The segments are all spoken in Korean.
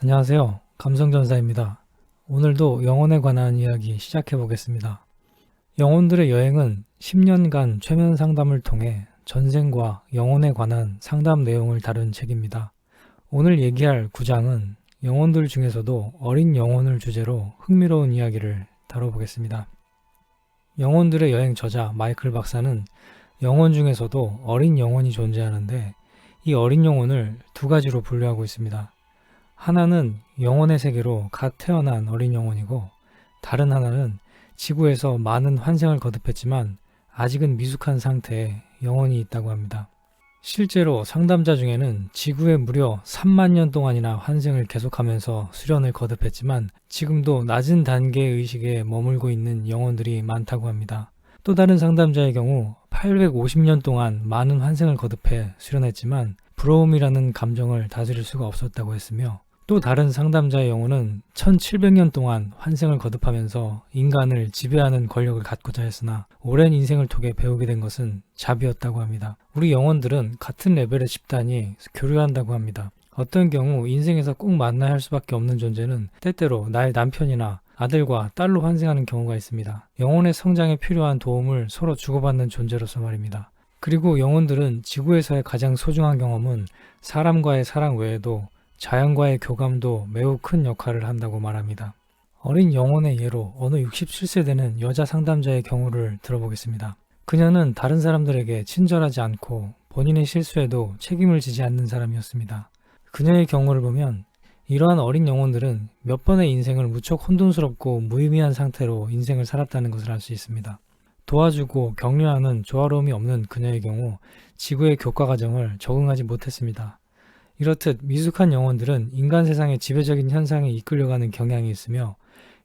안녕하세요. 감성전사입니다. 오늘도 영혼에 관한 이야기 시작해 보겠습니다. 영혼들의 여행은 10년간 최면 상담을 통해 전생과 영혼에 관한 상담 내용을 다룬 책입니다. 오늘 얘기할 9장은 영혼들 중에서도 어린 영혼을 주제로 흥미로운 이야기를 다뤄보겠습니다. 영혼들의 여행 저자 마이클 박사는 영혼 중에서도 어린 영혼이 존재하는데 이 어린 영혼을 두 가지로 분류하고 있습니다. 하나는 영혼의 세계로 갓 태어난 어린 영혼이고 다른 하나는 지구에서 많은 환생을 거듭했지만 아직은 미숙한 상태의 영혼이 있다고 합니다. 실제로 상담자 중에는 지구에 무려 3만 년 동안이나 환생을 계속하면서 수련을 거듭했지만 지금도 낮은 단계의 의식에 머물고 있는 영혼들이 많다고 합니다. 또 다른 상담자의 경우 850년 동안 많은 환생을 거듭해 수련했지만 부러움이라는 감정을 다스릴 수가 없었다고 했으며 또 다른 상담자의 영혼은 1700년 동안 환생을 거듭하면서 인간을 지배하는 권력을 갖고자 했으나 오랜 인생을 통해 배우게 된 것은 자비였다고 합니다. 우리 영혼들은 같은 레벨의 집단이 교류한다고 합니다. 어떤 경우 인생에서 꼭 만나야 할 수밖에 없는 존재는 때때로 나의 남편이나 아들과 딸로 환생하는 경우가 있습니다. 영혼의 성장에 필요한 도움을 서로 주고받는 존재로서 말입니다. 그리고 영혼들은 지구에서의 가장 소중한 경험은 사람과의 사랑 외에도 자연과의 교감도 매우 큰 역할을 한다고 말합니다. 어린 영혼의 예로 어느 67세 되는 여자 상담자의 경우를 들어보겠습니다. 그녀는 다른 사람들에게 친절하지 않고 본인의 실수에도 책임을 지지 않는 사람이었습니다. 그녀의 경우를 보면 이러한 어린 영혼들은 몇 번의 인생을 무척 혼돈스럽고 무의미한 상태로 인생을 살았다는 것을 알 수 있습니다. 도와주고 격려하는 조화로움이 없는 그녀의 경우 지구의 교과 과정을 적응하지 못했습니다. 이렇듯 미숙한 영혼들은 인간 세상의 지배적인 현상에 이끌려가는 경향이 있으며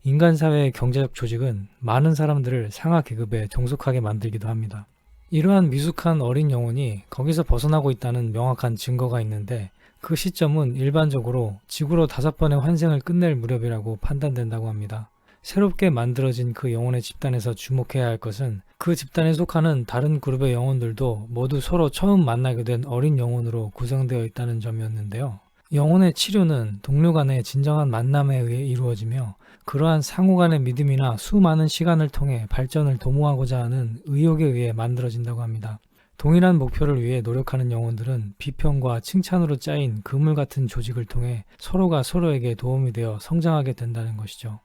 인간 사회의 경제적 조직은 많은 사람들을 상하 계급에 종속하게 만들기도 합니다. 이러한 미숙한 어린 영혼이 거기서 벗어나고 있다는 명확한 증거가 있는데 그 시점은 일반적으로 지구로 5번의 환생을 끝낼 무렵이라고 판단된다고 합니다. 새롭게 만들어진 그 영혼의 집단에서 주목해야 할 것은 그 집단에 속하는 다른 그룹의 영혼들도 모두 서로 처음 만나게 된 어린 영혼으로 구성되어 있다는 점이었는데요. 영혼의 치료는 동료 간의 진정한 만남에 의해 이루어지며 그러한 상호 간의 믿음이나 수많은 시간을 통해 발전을 도모하고자 하는 의욕에 의해 만들어진다고 합니다. 동일한 목표를 위해 노력하는 영혼들은 비평과 칭찬으로 짜인 그물 같은 조직을 통해 서로가 서로에게 도움이 되어 성장하게 된다는 것이죠.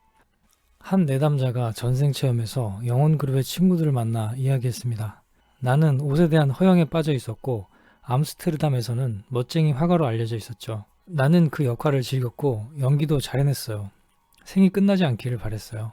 한 내담자가 전생 체험에서 영혼 그룹의 친구들을 만나 이야기했습니다. 나는 옷에 대한 허영에 빠져 있었고 암스테르담에서는 멋쟁이 화가로 알려져 있었죠. 나는 그 역할을 즐겼고 연기도 잘 해냈어요. 생이 끝나지 않기를 바랬어요.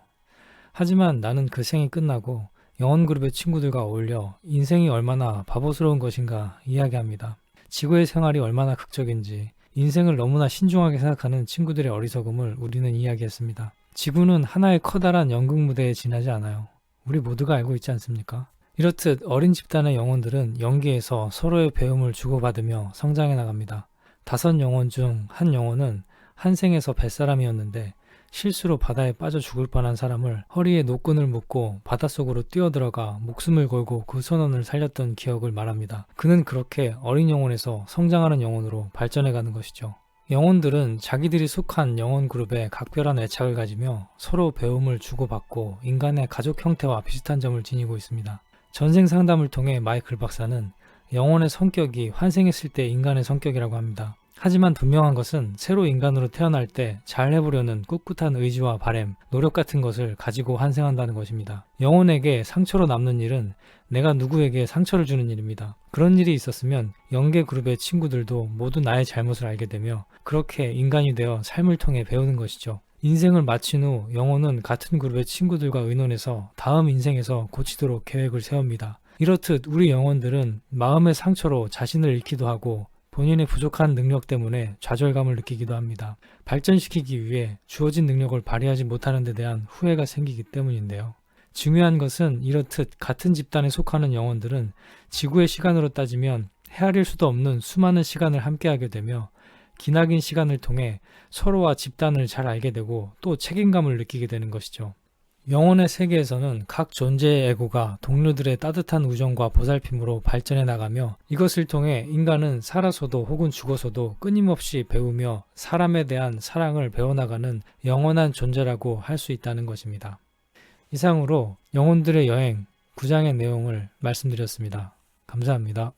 하지만 나는 그 생이 끝나고 영혼 그룹의 친구들과 어울려 인생이 얼마나 바보스러운 것인가 이야기합니다. 지구의 생활이 얼마나 극적인지 인생을 너무나 신중하게 생각하는 친구들의 어리석음을 우리는 이야기했습니다. 지구는 하나의 커다란 연극 무대에 지나지 않아요. 우리 모두가 알고 있지 않습니까? 이렇듯 어린 집단의 영혼들은 연기에서 서로의 배움을 주고받으며 성장해 나갑니다. 5 영혼 중 한 영혼은 한 생에서 뱃사람이었는데 실수로 바다에 빠져 죽을 뻔한 사람을 허리에 노끈을 묶고 바닷속으로 뛰어들어가 목숨을 걸고 그 선원을 살렸던 기억을 말합니다. 그는 그렇게 어린 영혼에서 성장하는 영혼으로 발전해가는 것이죠. 영혼들은 자기들이 속한 영혼 그룹에 각별한 애착을 가지며 서로 배움을 주고받고 인간의 가족 형태와 비슷한 점을 지니고 있습니다. 전생 상담을 통해 마이클 박사는 영혼의 성격이 환생했을 때 인간의 성격이라고 합니다. 하지만 분명한 것은 새로 인간으로 태어날 때 잘 해보려는 꿋꿋한 의지와 바램, 노력 같은 것을 가지고 환생한다는 것입니다. 영혼에게 상처로 남는 일은 내가 누구에게 상처를 주는 일입니다. 그런 일이 있었으면 영계 그룹의 친구들도 모두 나의 잘못을 알게 되며 그렇게 인간이 되어 삶을 통해 배우는 것이죠. 인생을 마친 후 영혼은 같은 그룹의 친구들과 의논해서 다음 인생에서 고치도록 계획을 세웁니다. 이렇듯 우리 영혼들은 마음의 상처로 자신을 잃기도 하고 본인의 부족한 능력 때문에 좌절감을 느끼기도 합니다. 발전시키기 위해 주어진 능력을 발휘하지 못하는 데 대한 후회가 생기기 때문인데요. 중요한 것은 이렇듯 같은 집단에 속하는 영혼들은 지구의 시간으로 따지면 헤아릴 수도 없는 수많은 시간을 함께하게 되며 기나긴 시간을 통해 서로와 집단을 잘 알게 되고 또 책임감을 느끼게 되는 것이죠. 영혼의 세계에서는 각 존재의 에고가 동료들의 따뜻한 우정과 보살핌으로 발전해 나가며 이것을 통해 인간은 살아서도 혹은 죽어서도 끊임없이 배우며 사람에 대한 사랑을 배워나가는 영원한 존재라고 할 수 있다는 것입니다. 이상으로 영혼들의 여행 9장의 내용을 말씀드렸습니다. 감사합니다.